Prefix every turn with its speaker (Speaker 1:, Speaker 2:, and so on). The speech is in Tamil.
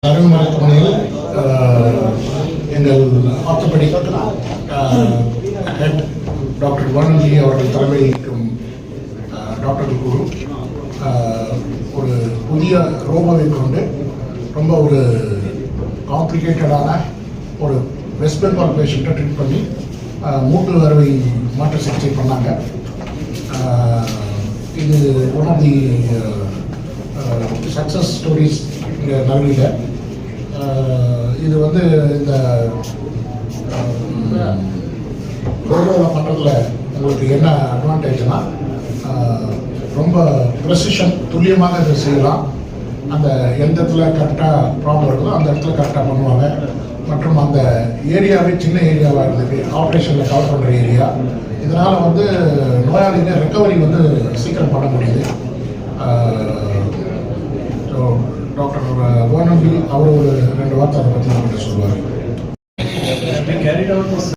Speaker 1: அரவிந்த் மருத்துவமனையில் எங்கள் ஆர்த்தோபெடிக் ஹெட் டாக்டர் வானந்தி அவர்கள் தலைமையிலும் டாக்டர்கள் குழு ஒரு புதிய ரோபோவை கொண்டு ரொம்ப ஒரு காம்ப்ளிகேட்டடான ஒரு வெஸ்ட் பெங்கால் பேஷண்ட்டை ட்ரீட் பண்ணி மூட்டு அறுவை மாற்று சிகிச்சை பண்ணாங்க. இது one of the success stories இங்கே நல்வியில். இது வந்து இந்த ரோபோவில் பண்ணுறதுல உங்களுக்கு என்ன அட்வான்டேஜ்னா ரொம்ப ப்ரெசிஷன் துல்லியமாக இதை செய்யலாம். அந்த எந்த இடத்துல கரெக்டாக ப்ராப்ளம் இருக்குதோ அந்த இடத்துல கரெக்டாக பண்ணுவாங்க. மற்றும் அந்த ஏரியாவே சின்ன ஏரியாவாக இருந்தது, ஆப்ரேஷனில் கவர் பண்ணுற ஏரியா. இதனால் வந்து நோயாளிங்க ரெக்கவரி வந்து சீக்கிரம் பண்ண முடியுது. ஸோ டாக்டர் வானந்தி அவர் ஒரு 2 வார்த்தை அதை பற்றி நம்மகிட்ட சொல்லுவார்.